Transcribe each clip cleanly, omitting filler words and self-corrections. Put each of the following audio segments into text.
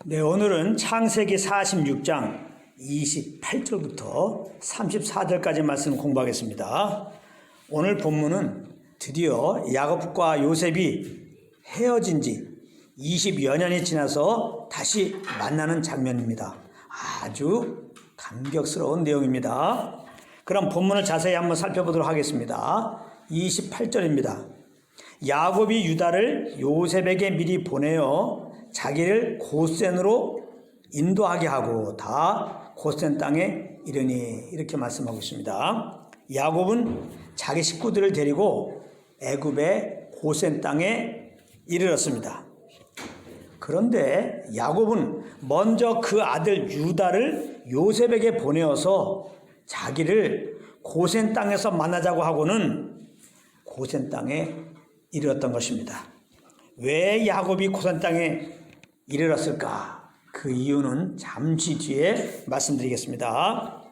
네, 오늘은 창세기 46장 28절부터 34절까지 말씀 공부하겠습니다. 오늘 본문은 드디어 야곱과 요셉이 헤어진 지 20여 년이 지나서 다시 만나는 장면입니다. 아주 감격스러운 내용입니다. 그럼 본문을 자세히 한번 살펴보도록 하겠습니다. 28절입니다. 야곱이 유다를 요셉에게 미리 보내어 자기를 고센으로 인도하게 하고 다 고센 땅에 이르니, 이렇게 말씀하고 있습니다. 야곱은 자기 식구들을 데리고 애굽의 고센 땅에 이르렀습니다. 그런데 야곱은 먼저 그 아들 유다를 요셉에게 보내어서 자기를 고센 땅에서 만나자고 하고는 고센 땅에 이르렀던 것입니다. 왜 야곱이 고센 땅에 이르렀을까? 그 이유는 잠시 뒤에 말씀드리겠습니다.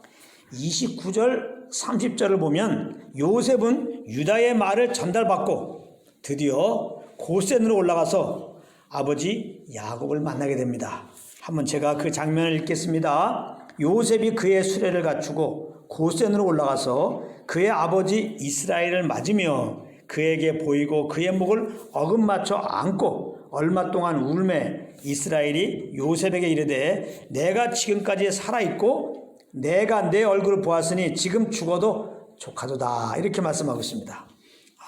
29절 30절을 보면 요셉은 유다의 말을 전달받고 드디어 고센으로 올라가서 아버지 야곱을 만나게 됩니다. 한번 제가 그 장면을 읽겠습니다. 요셉이 그의 수레를 갖추고 고센으로 올라가서 그의 아버지 이스라엘을 맞으며 그에게 보이고 그의 목을 어긋맞춰 안고 얼마 동안 울매 이스라엘이 요셉에게 이르되 내가 지금까지 살아있고 내가 내 얼굴을 보았으니 지금 죽어도 조카도다, 이렇게 말씀하고 있습니다.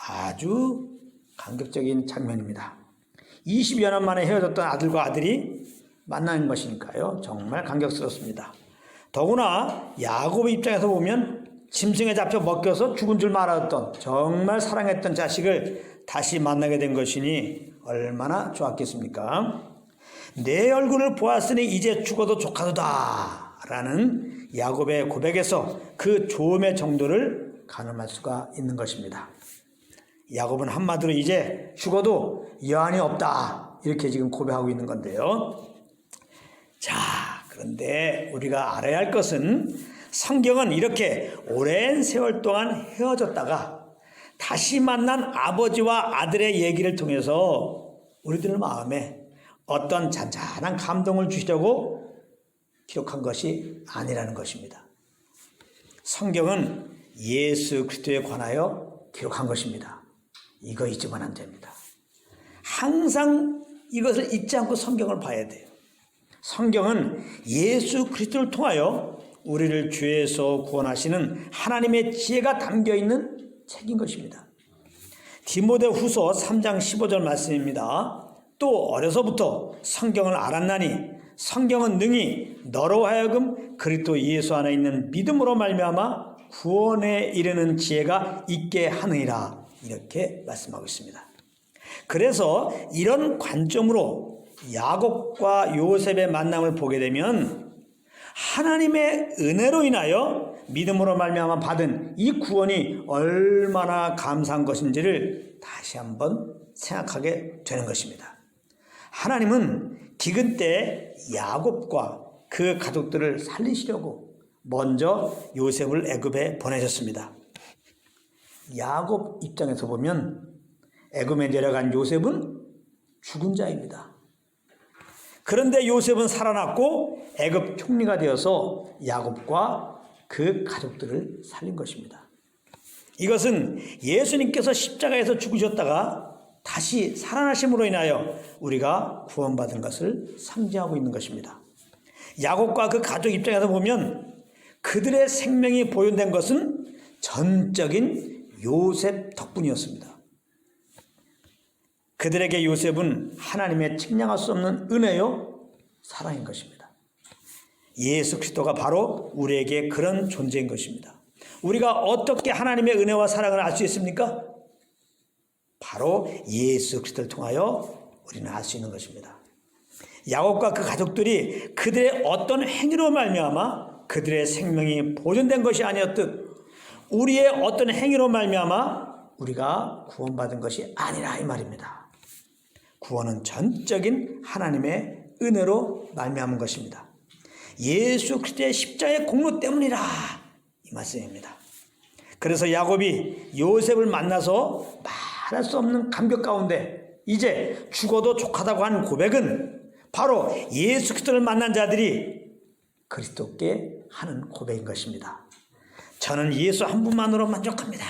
아주 감격적인 장면입니다. 20여 년 만에 헤어졌던 아들과 아들이 만나는 것이니까요, 정말 감격스럽습니다. 더구나 야곱의 입장에서 보면 짐승에 잡혀 먹혀서 죽은 줄 알았던, 정말 사랑했던 자식을 다시 만나게 된 것이니 얼마나 좋았겠습니까? 내 얼굴을 보았으니 이제 죽어도 조카도다 라는 야곱의 고백에서 그 좋음의 정도를 가늠할 수가 있는 것입니다. 야곱은 한마디로 이제 죽어도 여한이 없다, 이렇게 지금 고백하고 있는 건데요. 자, 그런데 우리가 알아야 할 것은 성경은 이렇게 오랜 세월 동안 헤어졌다가 다시 만난 아버지와 아들의 얘기를 통해서 우리들 마음에 어떤 잔잔한 감동을 주시려고 기록한 것이 아니라는 것입니다. 성경은 예수 그리스도에 관하여 기록한 것입니다. 이거 잊으면 안 됩니다. 항상 이것을 잊지 않고 성경을 봐야 돼요. 성경은 예수 그리스도를 통하여 우리를 죄에서 구원하시는 하나님의 지혜가 담겨있는 책인 것입니다. 디모데후서 3장 15절 말씀입니다. 또 어려서부터 성경을 알았나니 성경은 능히 너로 하여금 그리스도 예수 안에 있는 믿음으로 말미암아 구원에 이르는 지혜가 있게 하느니라, 이렇게 말씀하고 있습니다. 그래서 이런 관점으로 야곱과 요셉의 만남을 보게 되면 하나님의 은혜로 인하여 믿음으로 말미암아 받은 이 구원이 얼마나 감사한 것인지를 다시 한번 생각하게 되는 것입니다. 하나님은 기근 때 야곱과 그 가족들을 살리시려고 먼저 요셉을 애굽에 보내셨습니다. 야곱 입장에서 보면 애굽에 내려간 요셉은 죽은 자입니다. 그런데 요셉은 살아났고 애굽 총리가 되어서 야곱과 그 가족들을 살린 것입니다. 이것은 예수님께서 십자가에서 죽으셨다가 다시 살아나심으로 인하여 우리가 구원받은 것을 상징하고 있는 것입니다. 야곱과 그 가족 입장에서 보면 그들의 생명이 보존된 것은 전적인 요셉 덕분이었습니다. 그들에게 요셉은 하나님의 측량할 수 없는 은혜요 사랑인 것입니다. 예수 그리스도가 바로 우리에게 그런 존재인 것입니다. 우리가 어떻게 하나님의 은혜와 사랑을 알 수 있습니까? 바로 예수 그리스도를 통하여 우리는 알 수 있는 것입니다. 야곱과 그 가족들이 그들의 어떤 행위로 말미암아 그들의 생명이 보존된 것이 아니었듯 우리의 어떤 행위로 말미암아 우리가 구원받은 것이 아니라, 이 말입니다. 구원은 전적인 하나님의 은혜로 말미암은 것입니다. 예수 그리스도의 십자가의 공로 때문이라, 이 말씀입니다. 그래서 야곱이 요셉을 만나서 말할 수 없는 감격 가운데 이제 죽어도 족하다고 한 고백은 바로 예수 그리스도를 만난 자들이 그리스도께 하는 고백인 것입니다. 저는 예수 한 분만으로 만족합니다.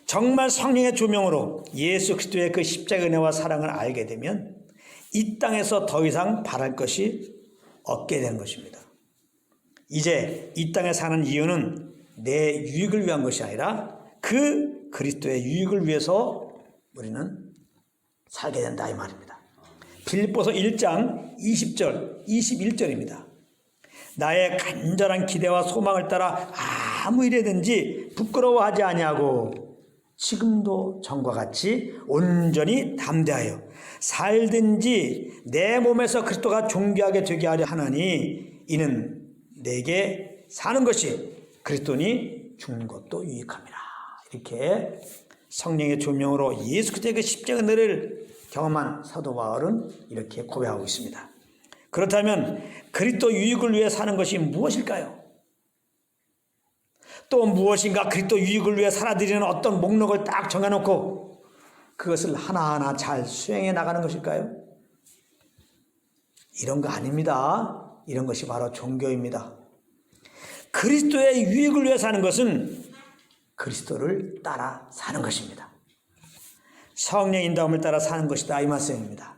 정말 성령의 조명으로 예수 그리스도의 그 십자가 은혜와 사랑을 알게 되면 이 땅에서 더 이상 바랄 것이 없게 되는 것입니다. 이제 이 땅에 사는 이유는 내 유익을 위한 것이 아니라 그 그리스도의 유익을 위해서 우리는 살게 된다 이 말입니다. 빌립보서 1장 20절 21절입니다. 나의 간절한 기대와 소망을 따라 아무 일이든지 부끄러워하지 아니하고 지금도 전과 같이 온전히 담대하여 살든지 내 몸에서 그리스도가 존귀하게 되게 하려 하나니 이는 내게 사는 것이 그리스도니 죽는 것도 유익함이라. 이렇게 성령의 조명으로 예수 그리스도의 그 십자가 은혜를 경험한 사도 바울은 이렇게 고백하고 있습니다. 그렇다면 그리스도 유익을 위해 사는 것이 무엇일까요? 또 무엇인가 그리스도 유익을 위해 살아들이는 어떤 목록을 딱 정해놓고 그것을 하나하나 잘 수행해 나가는 것일까요? 이런 거 아닙니다. 이런 것이 바로 종교입니다. 그리스도의 유익을 위해 사는 것은 그리스도를 따라 사는 것입니다. 성령의 인도함을 따라 사는 것이다 이 말씀입니다.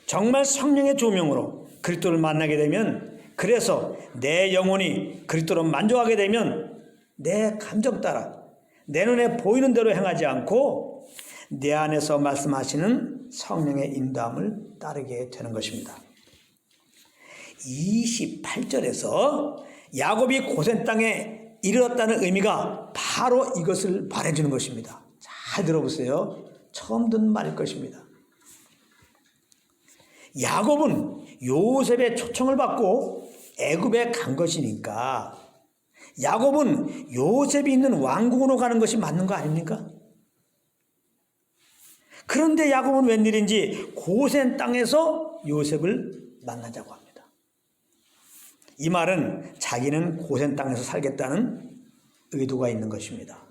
정말 성령의 조명으로 그리스도를 만나게 되면, 그래서 내 영혼이 그리스도로 만족하게 되면 내 감정 따라 내 눈에 보이는 대로 행하지 않고 내 안에서 말씀하시는 성령의 인도함을 따르게 되는 것입니다. 28절에서 야곱이 고센 땅에 이르렀다는 의미가 바로 이것을 말해주는 것입니다. 잘 들어보세요. 처음 듣는 말일 것입니다. 야곱은 요셉의 초청을 받고 애굽에 간 것이니까 야곱은 요셉이 있는 왕궁으로 가는 것이 맞는 거 아닙니까? 그런데 야곱은 웬일인지 고센 땅에서 요셉을 만나자고 합니다. 이 말은 자기는 고센 땅에서 살겠다는 의도가 있는 것입니다.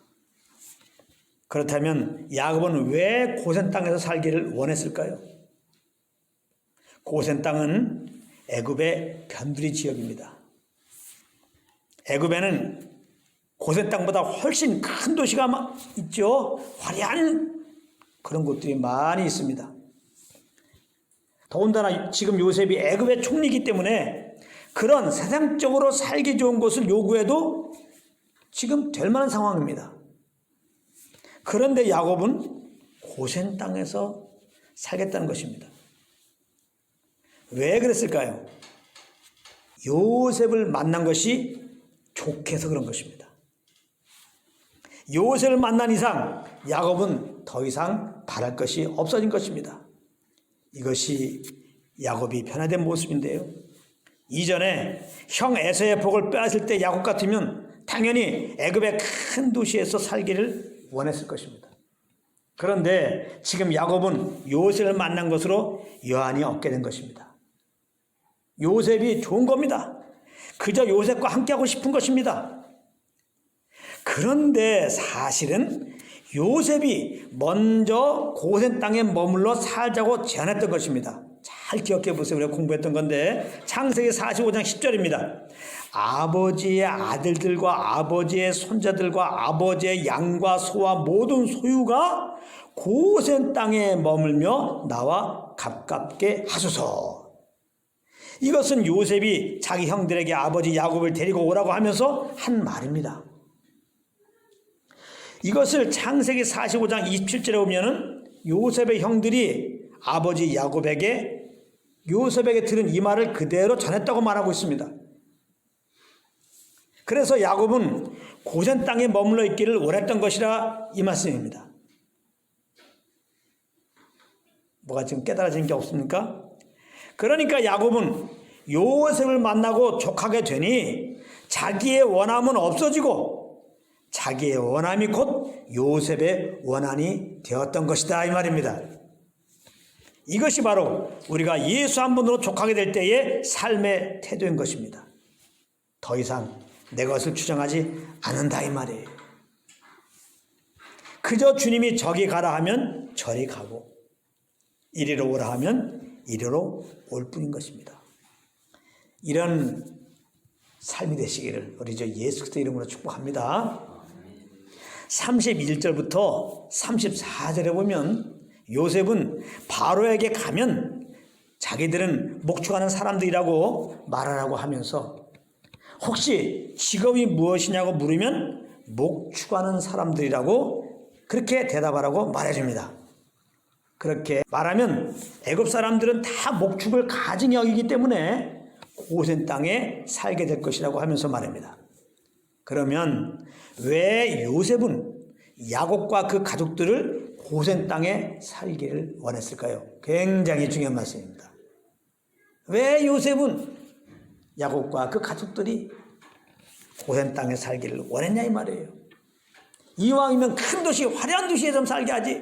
그렇다면 야곱은 왜 고센 땅에서 살기를 원했을까요? 고센 땅은 애굽의 변두리 지역입니다. 애굽에는 고센 땅보다 훨씬 큰 도시가 있죠. 화려한 그런 곳들이 많이 있습니다. 더군다나 지금 요셉이 애굽의 총리이기 때문에 그런 세상적으로 살기 좋은 곳을 요구해도 지금 될 만한 상황입니다. 그런데 야곱은 고센 땅에서 살겠다는 것입니다. 왜 그랬을까요? 요셉을 만난 것이 좋게 해서 그런 것입니다. 요셉을 만난 이상 야곱은 더 이상 바랄 것이 없어진 것입니다. 이것이 야곱이 변화된 모습인데요. 이전에 형 에서의 복을 빼앗을 때 야곱 같으면 당연히 애굽의 큰 도시에서 살기를 원했을 것입니다. 그런데 지금 야곱은 요셉을 만난 것으로 여한이 없게 된 것입니다. 요셉이 좋은 겁니다. 그저 요셉과 함께하고 싶은 것입니다. 그런데 사실은 요셉이 먼저 고센 땅에 머물러 살자고 제안했던 것입니다. 잘 기억해 보세요. 우리가 공부했던 건데 창세기 45장 10절입니다. 아버지의 아들들과 아버지의 손자들과 아버지의 양과 소와 모든 소유가 고센 땅에 머물며 나와 가깝게 하소서. 이것은 요셉이 자기 형들에게 아버지 야곱을 데리고 오라고 하면서 한 말입니다. 이것을 창세기 45장 27절에 보면은 요셉의 형들이 아버지 야곱에게 요셉에게 들은 이 말을 그대로 전했다고 말하고 있습니다. 그래서 야곱은 고센 땅에 머물러 있기를 원했던 것이라 이 말씀입니다. 뭐가 지금 깨달아진 게 없습니까? 그러니까 야곱은 요셉을 만나고 족하게 되니 자기의 원함은 없어지고 자기의 원함이 곧 요셉의 원함이 되었던 것이다 이 말입니다. 이것이 바로 우리가 예수 한 분으로 족하게 될 때의 삶의 태도인 것입니다. 더 이상 내 것을 주장하지 않는다 이 말이에요. 그저 주님이 저기 가라 하면 저리 가고 이리로 오라 하면 이리로 올 뿐인 것입니다. 이런 삶이 되시기를 우리 저 예수 그리스도 이름으로 축복합니다. 31절부터 34절에 보면 요셉은 바로에게 가면 자기들은 목축하는 사람들이라고 말하라고 하면서 혹시 직업이 무엇이냐고 물으면 목축하는 사람들이라고 그렇게 대답하라고 말해줍니다. 그렇게 말하면 애굽 사람들은 다 목축을 가증히 여기기 때문에 고센 땅에 살게 될 것이라고 하면서 말합니다. 그러면 왜 요셉은 야곱과 그 가족들을 고센 땅에 살기를 원했을까요? 굉장히 중요한 말씀입니다. 왜 요셉은 야곱과 그 가족들이 고센 땅에 살기를 원했냐 이 말이에요. 이왕이면 큰 도시, 화려한 도시에 좀 살게 하지.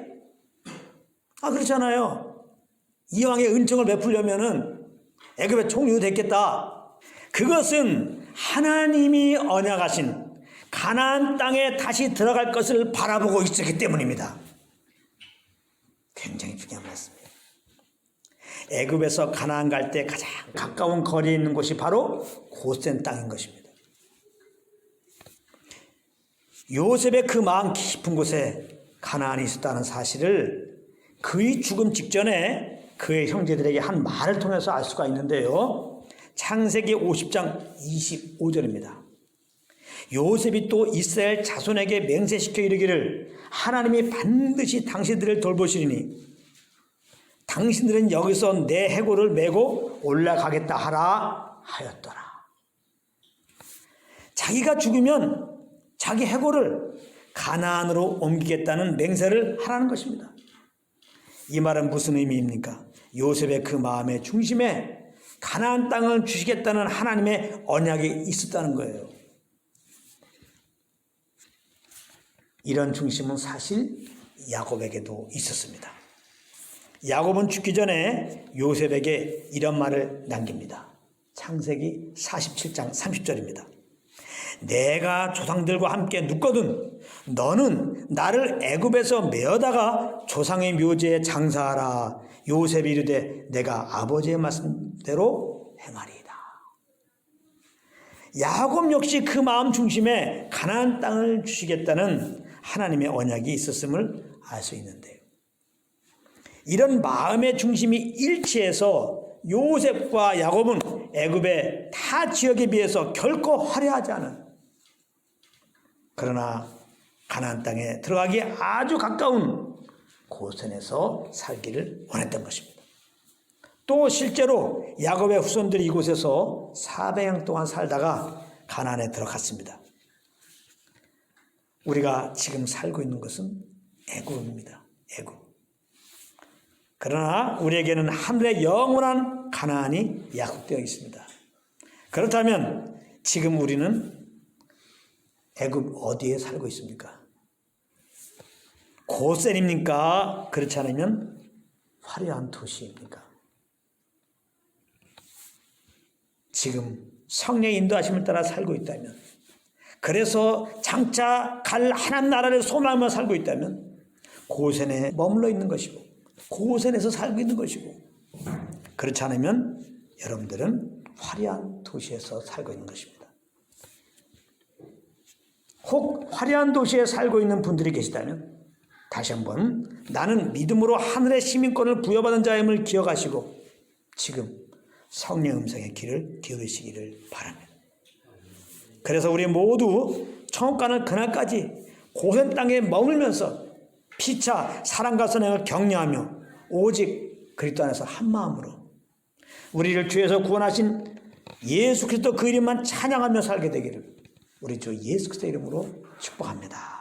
그렇잖아요. 이왕의 은총을 베풀려면은 애굽의 총리도 됐겠다. 그것은 하나님이 언약하신 가나안 땅에 다시 들어갈 것을 바라보고 있었기 때문입니다. 굉장히 중요한 말씀이에요. 애굽에서 가나안 갈 때 가장 가까운 거리에 있는 곳이 바로 고센 땅인 것입니다. 요셉의 그 마음 깊은 곳에 가나안이 있었다는 사실을 그의 죽음 직전에 그의 형제들에게 한 말을 통해서 알 수가 있는데요. 창세기 50장 25절입니다. 요셉이 또 이스라엘 자손에게 맹세시켜 이르기를 하나님이 반드시 당신들을 돌보시리니 당신들은 여기서 내 해골을 메고 올라가겠다 하라 하였더라. 자기가 죽으면 자기 해골을 가나안으로 옮기겠다는 맹세를 하라는 것입니다. 이 말은 무슨 의미입니까? 요셉의 그 마음의 중심에 가나안 땅을 주시겠다는 하나님의 언약이 있었다는 거예요. 이런 중심은 사실 야곱에게도 있었습니다. 야곱은 죽기 전에 요셉에게 이런 말을 남깁니다. 창세기 47장 30절입니다. 내가 조상들과 함께 눕거든 너는 나를 애굽에서 메어다가 조상의 묘지에 장사하라. 요셉이 이르되 내가 아버지의 말씀대로 행하리이다. 야곱 역시 그 마음 중심에 가나안 땅을 주시겠다는 하나님의 언약이 있었음을 알 수 있는데요. 이런 마음의 중심이 일치해서 요셉과 야곱은 애굽의 타 지역에 비해서 결코 화려하지 않은, 그러나 가나안 땅에 들어가기 아주 가까운 고센에서 살기를 원했던 것입니다. 또 실제로 야곱의 후손들이 이곳에서 400년 동안 살다가 가나안에 들어갔습니다. 우리가 지금 살고 있는 것은 애굽입니다. 애굽. 그러나 우리에게는 하늘의 영원한 가나안이 약속되어 있습니다. 그렇다면 지금 우리는 애굽 어디에 살고 있습니까? 고센입니까? 그렇지 않으면 화려한 도시입니까? 지금 성령의 인도하심을 따라 살고 있다면, 그래서 장차 갈 하나님 나라를 소망하며 살고 있다면 고센에 머물러 있는 것이고 고센에서 살고 있는 것이고, 그렇지 않으면 여러분들은 화려한 도시에서 살고 있는 것입니다. 혹 화려한 도시에 살고 있는 분들이 계시다면 다시 한번 나는 믿음으로 하늘의 시민권을 부여받은 자임을 기억하시고 지금 성령 음성의 귀를 기울이시기를 바랍니다. 그래서 우리 모두 천국 가는 그날까지 고센 땅에 머물면서 피차 사랑과 선행을 격려하며 오직 그리스도 안에서 한 마음으로 우리를 주에서 구원하신 예수 그리스도 그 이름만 찬양하며 살게 되기를 우리 주 예수 그리스도 이름으로 축복합니다.